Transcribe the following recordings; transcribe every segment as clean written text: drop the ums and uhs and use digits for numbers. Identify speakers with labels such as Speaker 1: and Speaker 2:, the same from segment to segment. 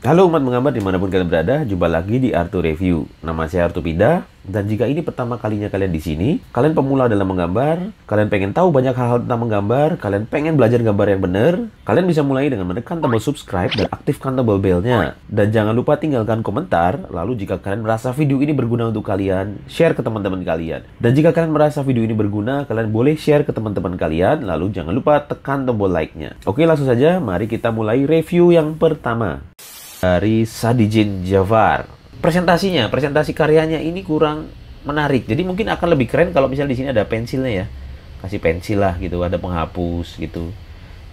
Speaker 1: Halo umat menggambar dimanapun kalian berada, jumpa lagi di Artu Review. Nama saya Artu Pida, dan jika ini pertama kalinya kalian di sini, kalian pemula dalam menggambar, kalian pengen tahu banyak hal-hal tentang menggambar, kalian pengen belajar gambar yang benar, kalian bisa mulai dengan menekan tombol subscribe dan aktifkan tombol belnya. Dan jangan lupa tinggalkan komentar, lalu jika kalian merasa video ini berguna untuk kalian, share ke teman-teman kalian. Dan jika kalian merasa video ini berguna, kalian boleh share ke teman-teman kalian, lalu jangan lupa tekan tombol like-nya. Oke, langsung saja, mari kita mulai review yang pertama. Dari Sadijin Jafar. Presentasi karyanya ini kurang menarik. Jadi mungkin akan lebih keren kalau misalnya di sini ada pensilnya ya. Kasih pensil lah gitu, ada penghapus gitu.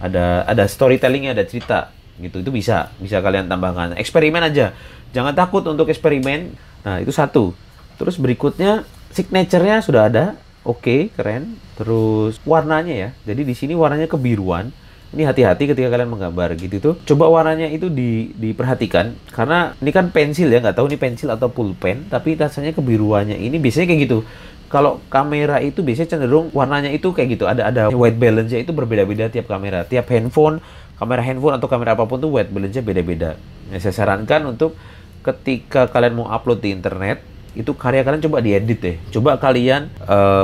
Speaker 1: Ada storytellingnya, ada cerita gitu. Itu bisa kalian tambahkan. Eksperimen aja. Jangan takut untuk eksperimen. Nah, itu satu. Terus berikutnya signature-nya sudah ada. Oke, keren. Terus warnanya ya. Jadi di sini warnanya kebiruan. Ini hati-hati ketika kalian menggambar gitu tuh. Coba warnanya itu diperhatikan. Karena ini kan pensil ya. Nggak tahu ini pensil atau pulpen. Tapi rasanya kebiruannya ini biasanya kayak gitu. Kalau kamera itu biasanya cenderung warnanya itu kayak gitu. Ada white balance-nya itu berbeda-beda tiap kamera. Tiap kamera handphone atau kamera apapun tuh white balance-nya beda-beda. Nah, saya sarankan untuk ketika kalian mau upload di internet, itu karya kalian coba diedit deh. Coba kalian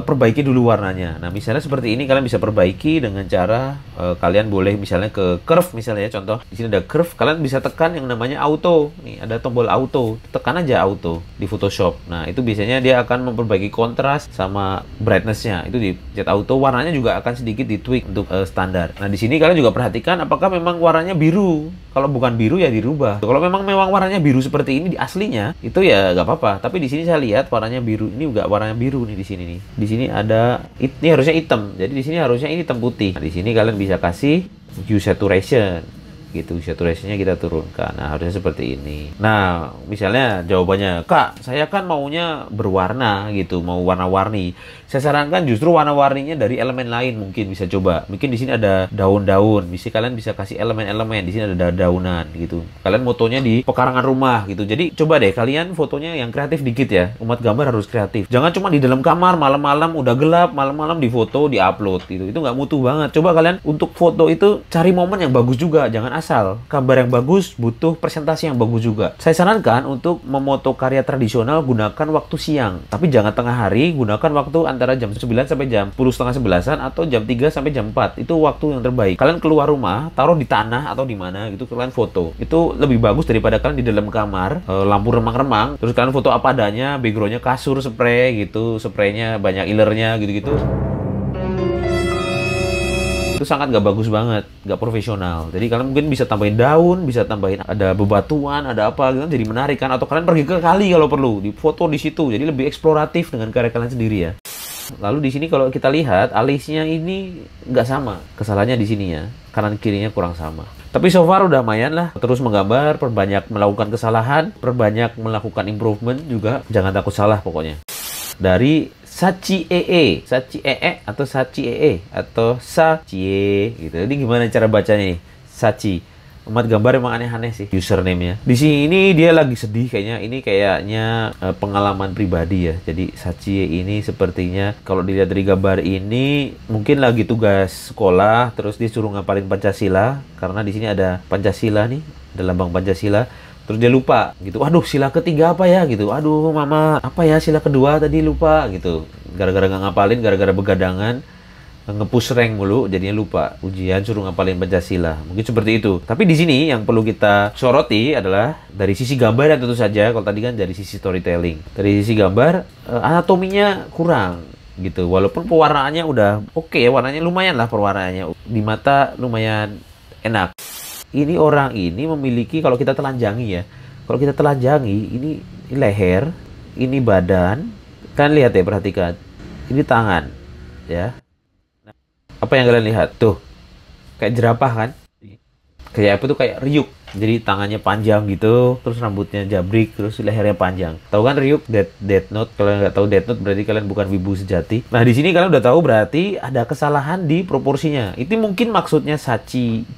Speaker 1: perbaiki dulu warnanya. Nah, misalnya seperti ini kalian bisa perbaiki dengan cara kalian boleh misalnya ke curve misalnya ya, contoh. Di sini ada curve, kalian bisa tekan yang namanya auto. Nih, ada tombol auto. Tekan aja auto di Photoshop. Nah, itu biasanya dia akan memperbaiki kontras sama brightness-nya. Itu di set auto, warnanya juga akan sedikit ditweak untuk standar. Nah, di sini kalian juga perhatikan apakah memang warnanya biru. Kalau bukan biru ya dirubah. Kalau memang warnanya biru seperti ini di aslinya, itu ya nggak apa-apa. Tapi di sini saya lihat warnanya biru. Ini juga warnanya biru nih di sini nih. Di sini ada ini harusnya hitam. Jadi di sini harusnya ini hitam putih. Nah, di sini kalian bisa kasih hue saturation. Gitu, saturationnya kita turunkan. Nah, harusnya seperti ini. Nah, misalnya jawabannya, Kak, saya kan maunya berwarna gitu, mau warna-warni. Saya sarankan justru warna-warninya dari elemen lain, mungkin bisa coba. Mungkin di sini ada daun-daun, kalian bisa kasih elemen-elemen. Di sini ada daunan gitu. Kalian fotonya di pekarangan rumah gitu. Jadi coba deh kalian fotonya yang kreatif dikit ya. Umat gambar harus kreatif. Jangan cuma di dalam kamar malam-malam udah gelap, malam-malam di foto, di-upload gitu. Itu nggak mutu banget. Coba kalian untuk foto itu cari momen yang bagus juga, jangan asal. Gambar yang bagus butuh presentasi yang bagus juga. Saya sarankan untuk memoto karya tradisional gunakan waktu siang. Tapi jangan tengah hari, gunakan waktu antara jam 9 sampai jam 10 setengah 11-an atau jam 3 sampai jam 4. Itu waktu yang terbaik. Kalian keluar rumah, taruh di tanah atau di mana gitu, kalian foto. Itu lebih bagus daripada kalian di dalam kamar, lampu remang-remang, terus kalian foto apa adanya, backgroundnya kasur spray gitu, spraynya banyak ilernya gitu-gitu. Itu sangat nggak bagus banget, nggak profesional. Jadi kalian mungkin bisa tambahin daun, bisa tambahin ada bebatuan, ada apa gitu, jadi menarik kan. Atau kalian pergi ke kali kalau perlu, di foto di situ, jadi lebih eksploratif dengan karya kalian sendiri ya. Lalu di sini kalau kita lihat alisnya ini nggak sama, kesalahannya di sini ya, kanan kirinya kurang sama. Tapi so far udah lumayan lah. Terus menggambar, perbanyak melakukan kesalahan, perbanyak melakukan improvement juga. Jangan takut salah pokoknya. Dari Sachi atau Sachi gitu. Ini gimana cara bacanya nih? Sachi. Umat gambar emang aneh-aneh sih username-nya. Di sini dia lagi sedih kayaknya. Ini kayaknya pengalaman pribadi ya. Jadi Sachi ini sepertinya kalau dilihat dari gambar ini mungkin lagi tugas sekolah, terus disuruh ngapalin Pancasila karena di sini ada Pancasila nih, ada lambang Pancasila. Terus dia lupa gitu. Aduh, sila ketiga apa ya gitu. Aduh, mama, apa ya sila kedua tadi lupa gitu. Gara-gara nggak ngapalin, gara-gara begadangan, nge-push rank mulu, jadinya lupa. Ujian suruh ngapalin Pancasila. Mungkin seperti itu. Tapi di sini yang perlu kita soroti adalah dari sisi gambar dan tentu saja kalau tadi kan dari sisi storytelling. Dari sisi gambar, anatominya kurang gitu. Walaupun pewarnaannya udah oke ya, warnanya lumayan lah perwarnaannya. Di mata lumayan enak. Ini orang ini memiliki, kalau kita telanjangi ya, kalau kita telanjangi ini leher, ini badan, kan lihat ya, perhatikan, ini tangan ya. Apa yang kalian lihat tuh, kayak jerapah kan, kayak apa tuh, kayak riuk. Jadi tangannya panjang gitu, terus rambutnya jabrik, terus lehernya panjang. Tahu kan riuk? Death Note. Kalau nggak tahu Death Note berarti kalian bukan wibu sejati. Nah, di sini kalian udah tahu berarti ada kesalahan di proporsinya. Itu mungkin maksudnya Sachi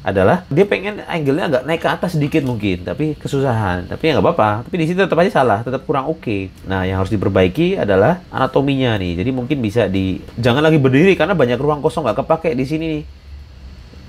Speaker 1: adalah dia pengen angle-nya agak naik ke atas sedikit mungkin, tapi kesusahan. Tapi ya nggak apa-apa. Tapi di sini tetap aja salah, tetap kurang oke. Nah, yang harus diperbaiki adalah anatominya nih. Jadi mungkin bisa jangan lagi berdiri karena banyak ruang kosong nggak kepake di sini nih.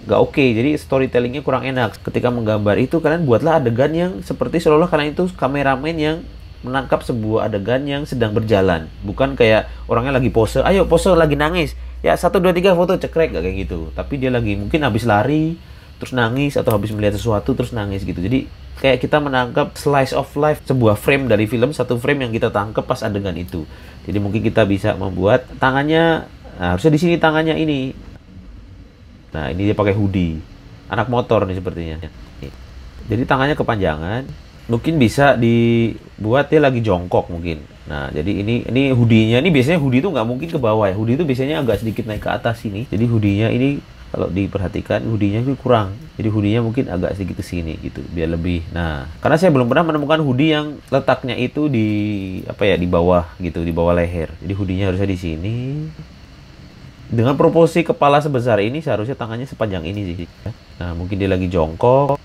Speaker 1: nggak oke. Jadi storytellingnya kurang enak. Ketika menggambar itu kalian buatlah adegan yang seperti seolah-olah kalian itu kameramen yang menangkap sebuah adegan yang sedang berjalan. Bukan kayak orangnya lagi pose, ayo pose lagi nangis. Ya 1, 2, 3 foto cekrek, gak kayak gitu. Tapi dia lagi mungkin habis lari, terus nangis, atau habis melihat sesuatu terus nangis gitu. Jadi kayak kita menangkap slice of life, sebuah frame dari film, satu frame yang kita tangkap pas adegan itu. Jadi mungkin kita bisa membuat tangannya, nah, harusnya di sini tangannya ini. Nah, ini dia pakai hoodie. Anak motor nih sepertinya. Jadi tangannya kepanjangan. Mungkin bisa dibuat dia lagi jongkok mungkin. Nah, jadi ini hoodie-nya. Ini biasanya hoodie itu nggak mungkin ke bawah ya. Hoodie itu biasanya agak sedikit naik ke atas sini. Jadi hoodie-nya ini kalau diperhatikan hoodie-nya itu kurang. Jadi hoodie-nya mungkin agak sedikit ke sini gitu, biar lebih. Nah, karena saya belum pernah menemukan hoodie yang letaknya itu di apa ya, di bawah gitu, di bawah leher. Jadi hoodie-nya harusnya di sini. Dengan proporsi kepala sebesar ini seharusnya tangannya sepanjang ini sih. Nah, mungkin dia lagi jongkok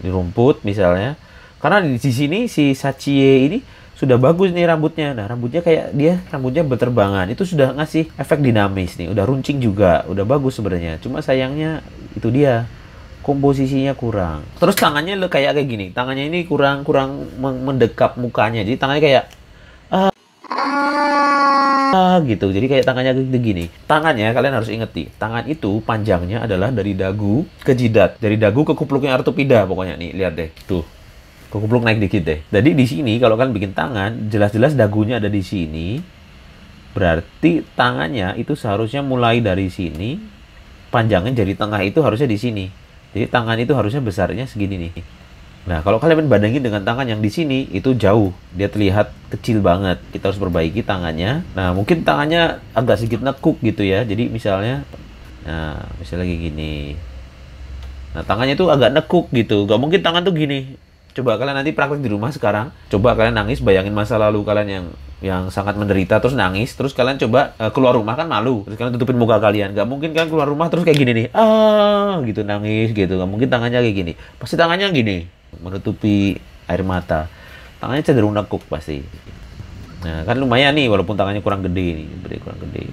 Speaker 1: di rumput misalnya. Karena di sini si Sachie ini sudah bagus nih rambutnya. Nah, rambutnya kayak dia rambutnya berterbangan. Itu sudah ngasih efek dinamis nih. Udah runcing juga, udah bagus sebenarnya. Cuma sayangnya itu dia komposisinya kurang. Terus tangannya kayak gini. Tangannya ini kurang mendekap mukanya. Jadi tangannya kayak gitu. Jadi kayak tangannya gini. Tangannya kalian harus ingetin. Tangan itu panjangnya adalah dari dagu ke jidat. Dari dagu ke kupluknya Artopida pokoknya nih. Lihat deh. Tuh. Ke kupluk naik dikit deh. Jadi di sini kalau kalian bikin tangan, jelas-jelas dagunya ada di sini. Berarti tangannya itu seharusnya mulai dari sini. Panjangnya jadi tengah itu harusnya di sini. Jadi tangan itu harusnya besarnya segini nih. Nah, kalau kalian bandingin dengan tangan yang di sini, itu jauh. Dia terlihat kecil banget. Kita harus perbaiki tangannya. Nah, mungkin tangannya agak sedikit nekuk gitu ya. Jadi misalnya, nah, misalnya kayak gini. Nah, tangannya itu agak nekuk gitu. Gak mungkin tangan tuh gini. Coba kalian nanti praktek di rumah sekarang. Coba kalian nangis, bayangin masa lalu kalian yang sangat menderita, terus nangis. Terus kalian coba keluar rumah, kan malu. Terus kalian tutupin muka kalian. Gak mungkin kan keluar rumah terus kayak gini nih. Gitu nangis gitu. Gak mungkin tangannya kayak gini. Pasti tangannya gini. Menutupi air mata. Tangannya cenderung nekuk pasti. Nah, kan lumayan nih walaupun tangannya kurang gede nih, kurang gede.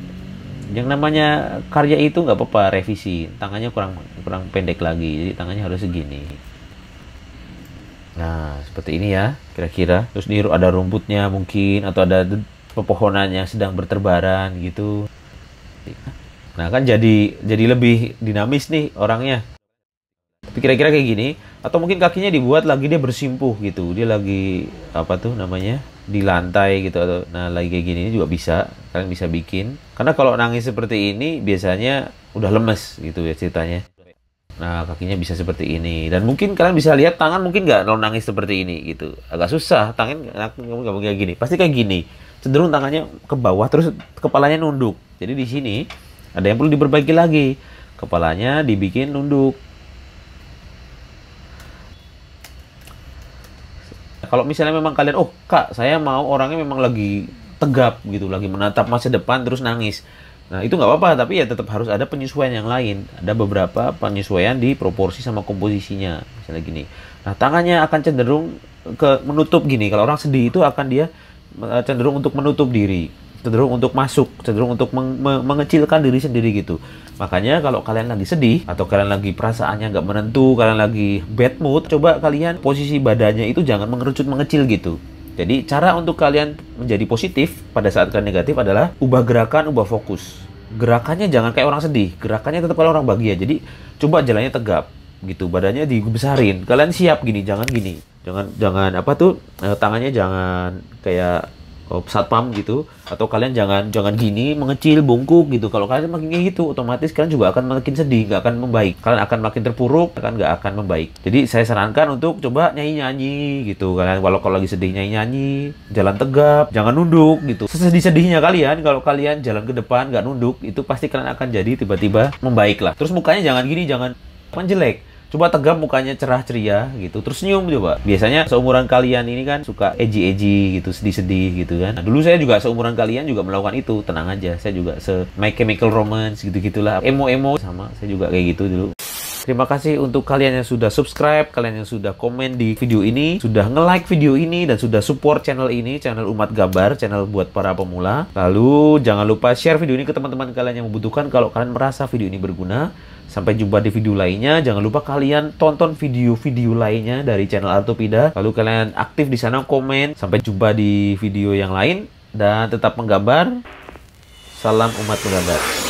Speaker 1: Yang namanya karya itu nggak apa-apa, revisi. Tangannya kurang pendek lagi. Jadi tangannya harus segini. Nah, seperti ini ya, kira-kira. Terus ini ada rumputnya mungkin atau ada pepohonan yang sedang berterbaran gitu. Nah, kan jadi lebih dinamis nih orangnya. Tapi kira-kira kayak gini, atau mungkin kakinya dibuat lagi dia bersimpuh gitu. Dia lagi apa tuh namanya? Di lantai gitu atau nah lagi kayak gini juga bisa. Kalian bisa bikin. Karena kalau nangis seperti ini biasanya udah lemes gitu ya ceritanya. Nah, kakinya bisa seperti ini. Dan mungkin kalian bisa lihat tangan mungkin nggak kalau nangis seperti ini gitu. Agak susah, tangan nggak mungkin kayak gini. Pasti kayak gini. Cenderung tangannya ke bawah terus kepalanya nunduk. Jadi di sini ada yang perlu diperbaiki lagi. Kepalanya dibikin nunduk. Kalau misalnya memang kalian, oh kak, saya mau orangnya memang lagi tegap gitu, lagi menatap masa depan terus nangis. Nah itu nggak apa-apa, tapi ya tetap harus ada penyesuaian yang lain. Ada beberapa penyesuaian di proporsi sama komposisinya, misalnya gini. Nah tangannya akan cenderung ke menutup gini. Kalau orang sedih itu akan dia cenderung untuk menutup diri, cenderung untuk masuk, cenderung untuk mengecilkan diri sendiri gitu. Makanya kalau kalian lagi sedih atau kalian lagi perasaannya nggak menentu, kalian lagi bad mood, coba kalian posisi badannya itu jangan mengerucut mengecil gitu. Jadi cara untuk kalian menjadi positif pada saat kalian negatif adalah ubah gerakan, ubah fokus. Gerakannya jangan kayak orang sedih, gerakannya tetap kayak orang bahagia. Jadi coba jalannya tegap gitu, badannya dibesarin. Kalian siap gini, jangan gini. Jangan apa tuh tangannya jangan kayak satpam gitu, atau kalian jangan gini mengecil bungkuk gitu. Kalau kalian makin kayak gitu, otomatis kalian juga akan makin sedih, nggak akan membaik. Kalian akan makin terpuruk, nggak akan membaik. Jadi saya sarankan untuk coba nyanyi gitu. Kalian kalau lagi sedih nyanyi, jalan tegap, jangan nunduk gitu. Sesedih-sedihnya kalian, kalau kalian jalan ke depan nggak nunduk, itu pasti kalian akan jadi tiba-tiba membaik lah. Terus mukanya jangan gini, jangan jelek. Coba tegap mukanya cerah ceria gitu. Terus senyum coba. Biasanya seumuran kalian ini kan suka edgy gitu, sedih-sedih gitu kan. Nah, dulu saya juga seumuran kalian juga melakukan itu. Tenang aja, saya juga My Chemical Romance gitu-gitulah. Emo-emo sama saya juga kayak gitu dulu. Terima kasih untuk kalian yang sudah subscribe, kalian yang sudah komen di video ini, sudah nge-like video ini, dan sudah support channel ini, channel Umat Gambar, channel buat para pemula. Lalu jangan lupa share video ini ke teman-teman kalian yang membutuhkan. Kalau kalian merasa video ini berguna, Sampai jumpa di video lainnya. Jangan lupa kalian tonton video-video lainnya dari channel Artopida. Lalu kalian aktif di sana, komen. Sampai jumpa di video yang lain dan tetap menggambar. Salam umat menggambar.